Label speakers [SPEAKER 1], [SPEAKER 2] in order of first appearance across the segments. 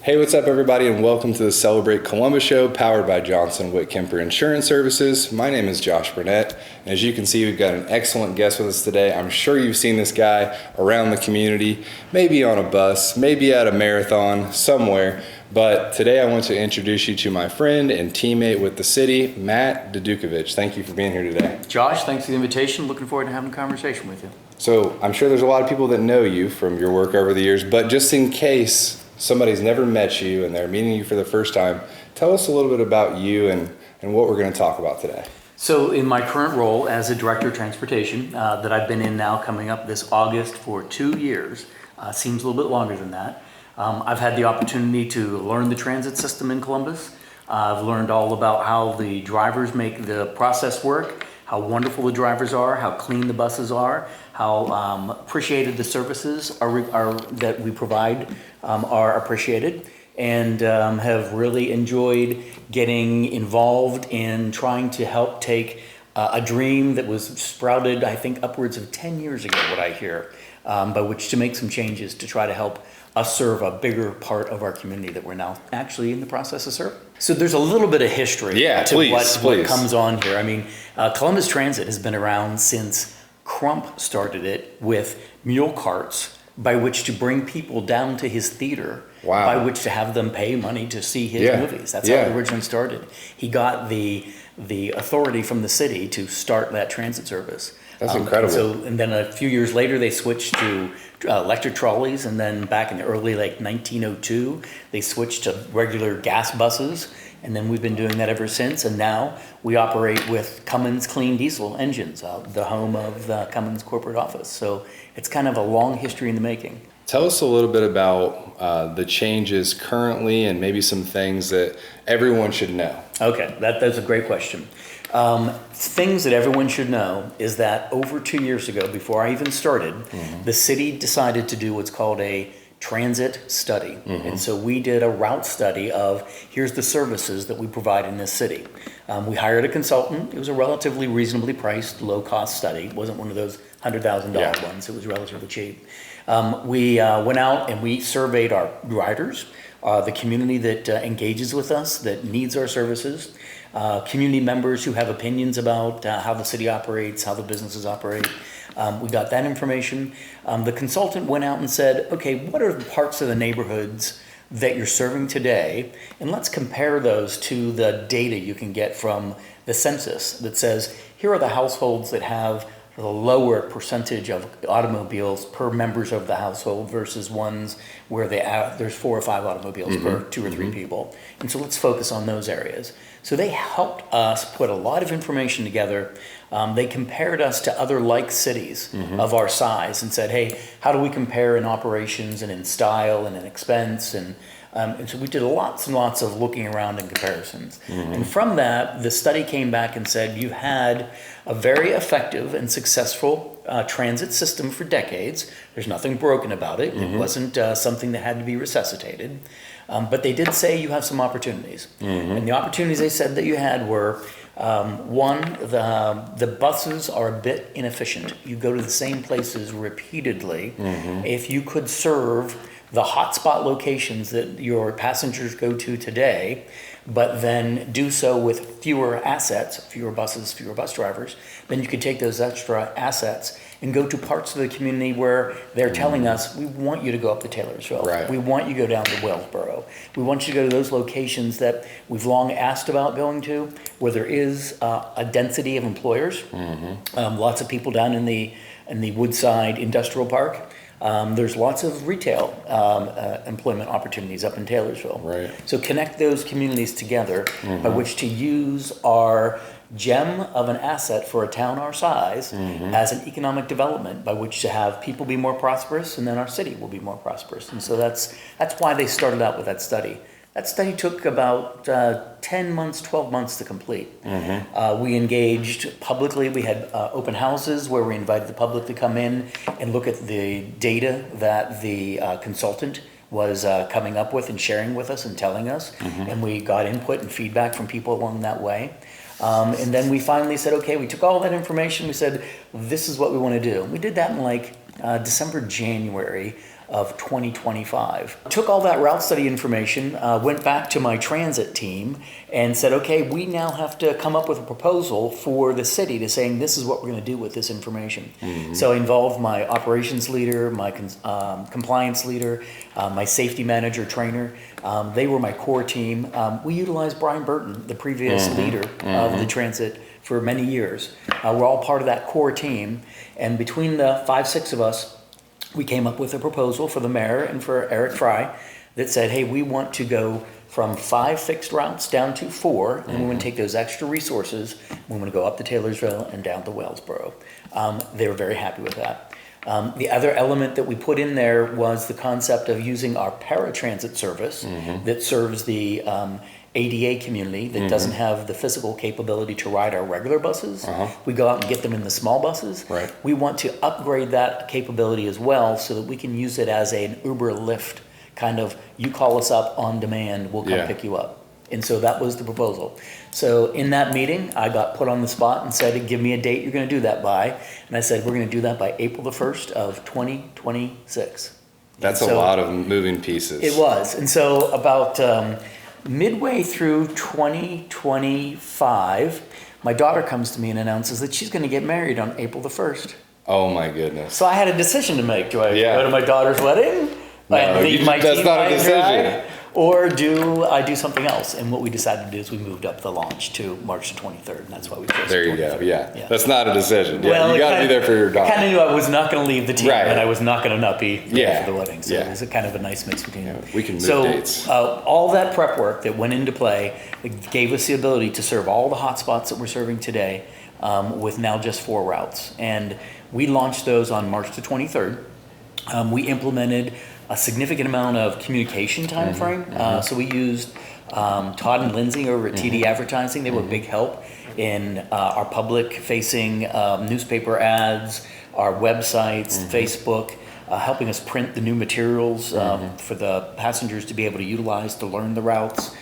[SPEAKER 1] Hey, what's up, everybody, and welcome to the Celebrate Columbus Show, powered by Johnson Whit Kemper Insurance Services. My name is Josh Burnett, and as you can see, we've got an excellent guest with us today. I'm sure you've seen this guy around the community, maybe on a bus, maybe at a marathon, somewhere. But today I want to introduce you to my friend and teammate with the city, Matt Dedukovich. Thank you for being here today.
[SPEAKER 2] Josh, thanks for the invitation. Looking forward to having a conversation with you.
[SPEAKER 1] So I'm sure there's a lot of people that know you from your work over the years, but just in case somebody's never met you and they're meeting you for the first time, tell us a little bit about you and what we're going to talk about today.
[SPEAKER 2] So in my current role as a Director of Transportation that I've been in now coming up this August for 2 years, seems a little bit longer than that. I've had the opportunity to learn the transit system in Columbus. I've learned all about how the drivers make the process work, how wonderful the drivers are, how clean the buses are, how appreciated the services are that we provide are appreciated, and have really enjoyed getting involved in trying to help take a dream that was sprouted, I think, upwards of 10 years ago, what I hear, by which to make some changes to try to help us serve a bigger part of our community that we're now actually in the process of serving. So there's a little bit of history to what comes on here. I mean, Columbus Transit has been around since Crump started it with mule carts by which to bring people down to his theater, by which to have them pay money to see his movies. That's how it originally started. He got the authority from the city to start that transit service.
[SPEAKER 1] That's incredible.
[SPEAKER 2] And then a few years later, they switched to electric trolleys, and then back in the early 1902, they switched to regular gas buses, and then we've been doing that ever since. And now we operate with Cummins clean diesel engines, the home of the Cummins corporate office. So it's kind of a long history in the making.
[SPEAKER 1] Tell us a little bit about the changes currently and maybe some things that everyone should know.
[SPEAKER 2] Okay, that's a great question. Things that everyone should know is that over 2 years ago, before I even started, the city decided to do what's called a transit study. And so we did a route study of here's the services that we provide in this city. We hired a consultant. It was a relatively reasonably priced, low-cost study. It wasn't one of those $100,000 ones. It was relatively cheap. We went out and we surveyed our riders, the community that engages with us, that needs our services, community members who have opinions about how the city operates, how the businesses operate. We got that information. The consultant went out and said, okay, what are the parts of the neighborhoods that you're serving today? And let's compare those to the data you can get from the census that says, here are the households that have the lower percentage of automobiles per members of the household versus ones where there's 4 or 5 automobiles per 2 or 3 people. And so let's focus on those areas. So they helped us put a lot of information together. They compared us to other like cities of our size and said, hey, how do we compare in operations and in style and in expense? And so we did lots and lots of looking around and comparisons. And from that, the study came back and said you had a very effective and successful transit system for decades. There's nothing broken about it. It wasn't something that had to be resuscitated. But they did say you have some opportunities. And the opportunities they said that you had were, one, the buses are a bit inefficient. You go to the same places repeatedly. If you could serve the hotspot locations that your passengers go to today, but then do so with fewer assets, fewer buses, fewer bus drivers, then you could take those extra assets and go to parts of the community where they're telling us, we want you to go up to Taylorsville.
[SPEAKER 1] Right.
[SPEAKER 2] We want you to go down to Wellsboro. We want you to go to those locations that we've long asked about going to, where there is a density of employers. Lots of people down in the Woodside Industrial Park. There's lots of retail employment opportunities up in Taylorsville.
[SPEAKER 1] Right.
[SPEAKER 2] So connect those communities together by which to use our gem of an asset for a town our size as an economic development by which to have people be more prosperous, and then our city will be more prosperous. And so that's why they started out with that study. That study took about 10 months, 12 months to complete. We engaged publicly. We had open houses where we invited the public to come in and look at the data that the consultant was coming up with and sharing with us and telling us. And we got input and feedback from people along that way. And then we finally said, okay, we took all that information. We said, this is what we want to do. We did that in December, January of 2025. Took all that route study information, went back to my transit team and said, okay, we now have to come up with a proposal for the city to saying this is what we're going to do with this information. So I involved my operations leader, my compliance leader, my safety manager trainer. They were my core team. We utilized Brian Burton, the previous leader of the transit, for many years. We're all part of that core team. And between the 5-6 of us, we came up with a proposal for the mayor and for Eric Fry that said, hey, we want to go from 5 fixed routes down to 4, and we want to take those extra resources, we want to go up to Taylorsville and down to Wellsboro. They were very happy with that. The other element that we put in there was the concept of using our paratransit service that serves the ADA community that doesn't have the physical capability to ride our regular buses. We go out and get them in the small buses.
[SPEAKER 1] Right.
[SPEAKER 2] We want to upgrade that capability as well so that we can use it as an Uber Lyft kind of, you call us up on demand, we'll come pick you up. And so that was the proposal. So in that meeting, I got put on the spot and said, give me a date you're going to do that by. And I said, we're going to do that by April the 1st of 2026.
[SPEAKER 1] That's a lot of moving pieces.
[SPEAKER 2] It was. And so about midway through 2025, my daughter comes to me and announces that she's going to get married on April the 1st.
[SPEAKER 1] Oh my goodness.
[SPEAKER 2] So I had a decision to make. Do I go to my daughter's wedding?
[SPEAKER 1] No,
[SPEAKER 2] and leave my
[SPEAKER 1] that's
[SPEAKER 2] team
[SPEAKER 1] not a
[SPEAKER 2] high and
[SPEAKER 1] decision.
[SPEAKER 2] dry? Or do I do something else? And what we decided to do is we moved up the launch to March the 23rd, and that's why we chose
[SPEAKER 1] There
[SPEAKER 2] the
[SPEAKER 1] you go.
[SPEAKER 2] 23rd.
[SPEAKER 1] Yeah. That's not a decision. Yeah,
[SPEAKER 2] Well,
[SPEAKER 1] you got to be there for your daughter.
[SPEAKER 2] Kind of knew I was not going to leave the team,
[SPEAKER 1] Right.
[SPEAKER 2] and I was not going to not be there for the wedding. So
[SPEAKER 1] Yeah.
[SPEAKER 2] it was a kind of a nice mix between them.
[SPEAKER 1] we can move
[SPEAKER 2] so,
[SPEAKER 1] dates.
[SPEAKER 2] all that prep work that went into play gave us the ability to serve all the hotspots that we're serving today with now just 4 routes. And we launched those on March the 23rd. We implemented a significant amount of communication time frame. So we used Todd and Lindsay over at TD Advertising. They were a big help in our public-facing newspaper ads, our websites, Facebook, helping us print the new materials for the passengers to be able to utilize to learn the routes.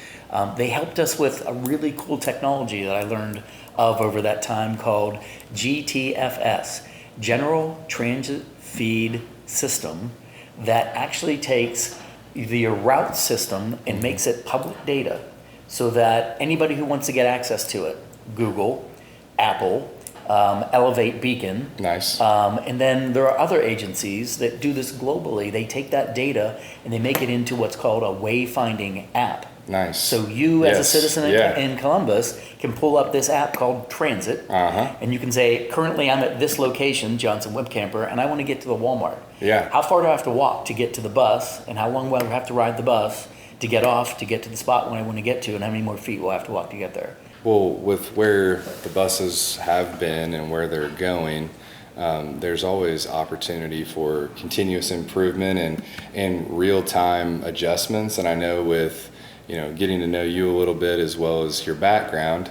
[SPEAKER 2] They helped us with a really cool technology that I learned of over that time called GTFS, General Transit Feed System, that actually takes the route system and makes it public data so that anybody who wants to get access to it, Google, Apple, Elevate Beacon.
[SPEAKER 1] Nice.
[SPEAKER 2] And then there are other agencies that do this globally. They take that data and they make it into what's called a wayfinding app.
[SPEAKER 1] Nice.
[SPEAKER 2] So you, as a
[SPEAKER 1] Yes.
[SPEAKER 2] citizen in Columbus, can pull up this app called Transit, and you can say, currently I'm at this location, Johnson Web Camper, and I want to get to the Walmart.
[SPEAKER 1] Yeah.
[SPEAKER 2] How far do I have to walk to get to the bus, and how long will I have to ride the bus to get off to get to the spot when I want to get to, and how many more feet will I have to walk to get there?
[SPEAKER 1] Well, with where the buses have been and where they're going, there's always opportunity for continuous improvement and real-time adjustments. And I know with getting to know you a little bit as well as your background,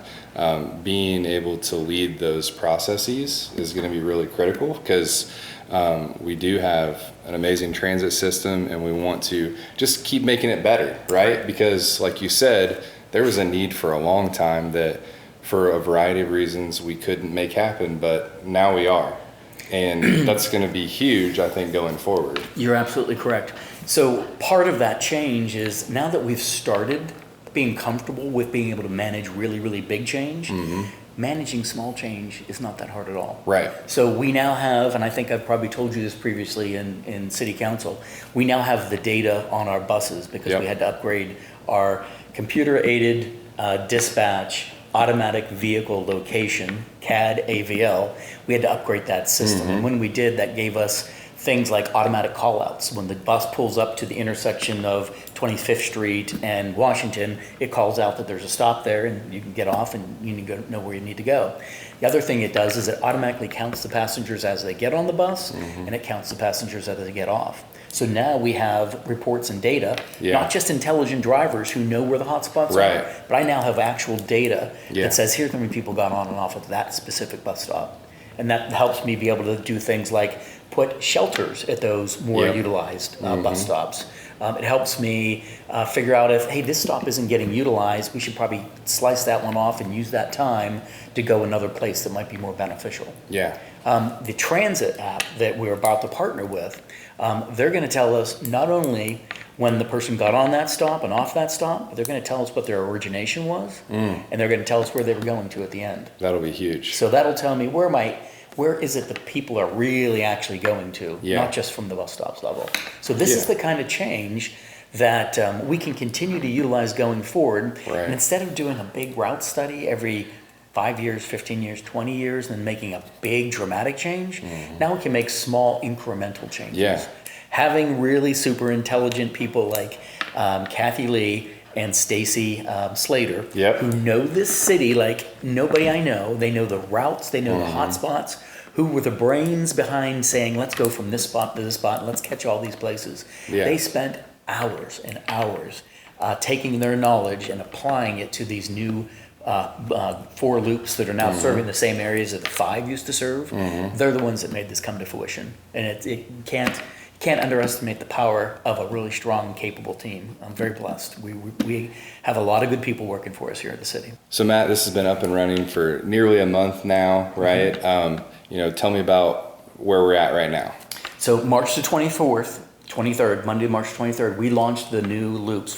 [SPEAKER 1] being able to lead those processes is going to be really critical because we do have an amazing transit system and we want to just keep making it better, right? Because like you said, there was a need for a long time that for a variety of reasons we couldn't make happen, but now we are. And that's going to be huge, I think, going forward.
[SPEAKER 2] You're absolutely correct. So part of that change is now that we've started being comfortable with being able to manage really, really big change, managing small change is not that hard at all.
[SPEAKER 1] Right.
[SPEAKER 2] So we now have, and I think I've probably told you this previously in City Council, we now have the data on our buses because we had to upgrade our computer-aided dispatch, automatic vehicle location, CAD AVL. We had to upgrade that system. And when we did, that gave us things like automatic callouts. When the bus pulls up to the intersection of 25th Street and Washington, it calls out that there's a stop there and you can get off and you need to know where you need to go. The other thing it does is it automatically counts the passengers as they get on the bus and it counts the passengers as they get off. So now we have reports and data, not just intelligent drivers who know where the hotspots are, but I now have actual data that says here's how many people got on and off at that specific bus stop. And that helps me be able to do things like put shelters at those more utilized bus stops. It helps me figure out if, hey, this stop isn't getting utilized, we should probably slice that one off and use that time to go another place that might be more beneficial.
[SPEAKER 1] Yeah.
[SPEAKER 2] The transit app that we're about to partner with, they're going to tell us not only when the person got on that stop and off that stop, but they're going to tell us what their origination was, and they're going to tell us where they were going to at the end.
[SPEAKER 1] That'll be huge.
[SPEAKER 2] So that'll tell me where is it that people are really actually going to,
[SPEAKER 1] Yeah.
[SPEAKER 2] not just from the bus stops level. So this is the kind of change that we can continue to utilize going forward.
[SPEAKER 1] Right.
[SPEAKER 2] And instead of doing a big route study every 5 years, 15 years, 20 years, and then making a big dramatic change, now we can make small incremental changes.
[SPEAKER 1] Yeah.
[SPEAKER 2] Having really super intelligent people like Kathy Lee and Stacy Slater,
[SPEAKER 1] Yep.
[SPEAKER 2] who know this city like nobody I know. They know the routes, they know the hot spots, who were the brains behind saying, let's go from this spot to this spot, and let's catch all these places.
[SPEAKER 1] Yeah.
[SPEAKER 2] They spent hours and hours taking their knowledge and applying it to these new 4 loops that are now serving the same areas that the 5 used to serve. They're the ones that made this come to fruition. And it can't underestimate the power of a really strong, capable team. I'm very blessed. We have a lot of good people working for us here at the city.
[SPEAKER 1] So Matt, this has been up and running for nearly a month now, right? Tell me about where we're at right now.
[SPEAKER 2] So March the 23rd, Monday, March 23rd, we launched the new loops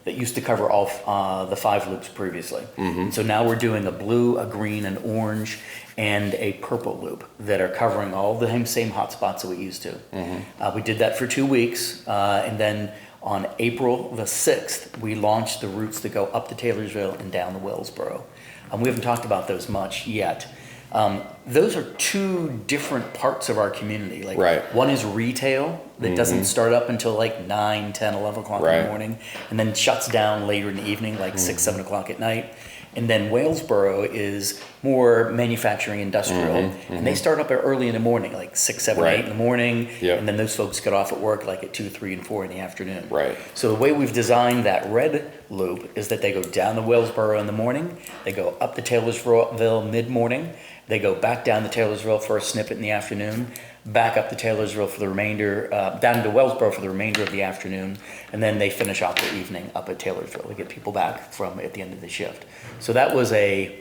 [SPEAKER 2] that used to cover all the 5 loops previously. So now we're doing a blue, a green, an orange, and a purple loop that are covering all the same hot spots that we used to. We did that for 2 weeks, and then on April the 6th, we launched the routes that go up to Taylorsville and down to Wellsboro. We haven't talked about those much yet. Those are 2 different parts of our community. Like
[SPEAKER 1] Right.
[SPEAKER 2] one is retail that doesn't start up until like 9, 10, 11 o'clock in
[SPEAKER 1] Right.
[SPEAKER 2] the morning, and then shuts down later in the evening, like 6, 7 o'clock at night. And then Wellsboro is more manufacturing industrial, and they start up early in the morning, like 6, 7,
[SPEAKER 1] Right.
[SPEAKER 2] 8 in the morning,
[SPEAKER 1] Yep.
[SPEAKER 2] and then those folks get off at work like at 2, 3, and 4 in the afternoon.
[SPEAKER 1] Right.
[SPEAKER 2] So the way we've designed that red loop is that they go down to Wellsboro in the morning, they go up to Taylorsville mid-morning, they go back down to Taylorsville for a snippet in the afternoon, back up to Taylorsville for the remainder, down to Wellsboro for the remainder of the afternoon, and then they finish off the evening up at Taylorsville to get people back from at the end of the shift. So that was a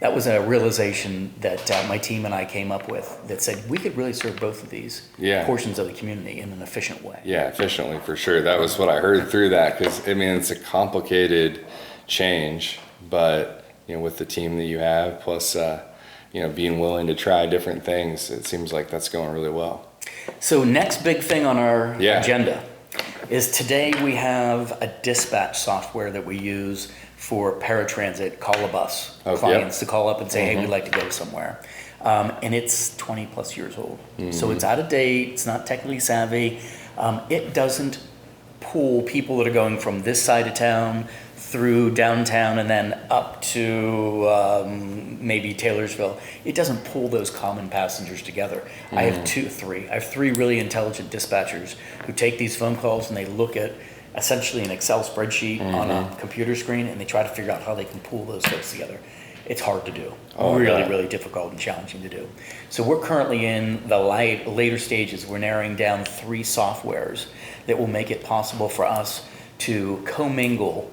[SPEAKER 2] realization that my team and I came up with that said we could really serve both of these
[SPEAKER 1] Yeah.
[SPEAKER 2] portions of the community in an efficient way.
[SPEAKER 1] Yeah, efficiently for sure. That was what I heard through that, because it's a complicated change, but with the team that you have, plus being willing to try different things, it seems like that's going really well.
[SPEAKER 2] So next big thing on our
[SPEAKER 1] Yeah.
[SPEAKER 2] agenda is today we have a dispatch software that we use for paratransit call-a-bus
[SPEAKER 1] Oh,
[SPEAKER 2] clients to call up and say, hey, we'd like to go somewhere. And it's 20 plus years old. So it's out of date, it's not technically savvy. It doesn't pull people that are going from this side of town through downtown and then up to maybe Taylorsville. It doesn't pull those common passengers together. I have three really intelligent dispatchers who take these phone calls and they look at essentially an Excel spreadsheet on a computer screen, and they try to figure out how they can pull those folks together. It's hard to do. Really difficult and challenging to do. So we're currently in the later stages. We're narrowing down 3 softwares that will make it possible for us to commingle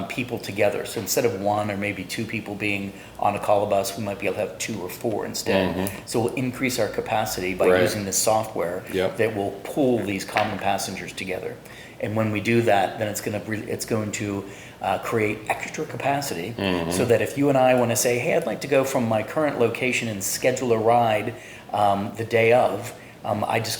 [SPEAKER 2] people together. So instead of 1 or maybe 2 people being on a call bus, we might be able to have 2 or 4 instead. So we'll increase our capacity by using this software that will pull these common passengers together. And when we do that, then it's going to create extra capacity, so that if you and I want to say, hey, I'd like to go from my current location and schedule a ride the day of,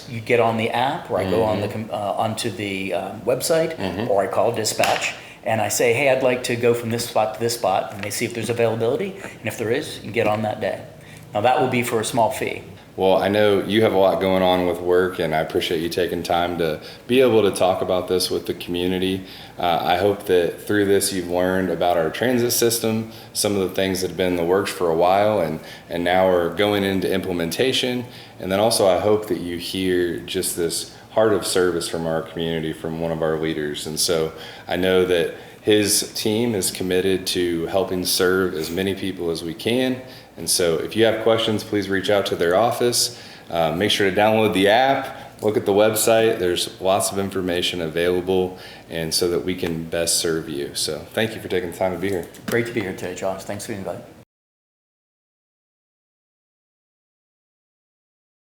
[SPEAKER 2] you get on the app, or I go on onto the website, or I call dispatch, and I say, hey, I'd like to go from this spot to this spot, and they see if there's availability, and if there is, you can get on that day. Now that will be for a small fee.
[SPEAKER 1] Well, I know you have a lot going on with work, and I appreciate you taking time to be able to talk about this with the community. I hope that through this you've learned about our transit system, some of the things that have been in the works for a while and now are going into implementation. And then also I hope that you hear just this heart of service from our community, from one of our leaders. And so I know that his team is committed to helping serve as many people as we can. And so if you have questions, please reach out to their office. Make sure to download the app, look at the website. There's lots of information available, and so that we can best serve you. So thank you for taking the time to be here.
[SPEAKER 2] Great to be here today, Josh. Thanks for the invite.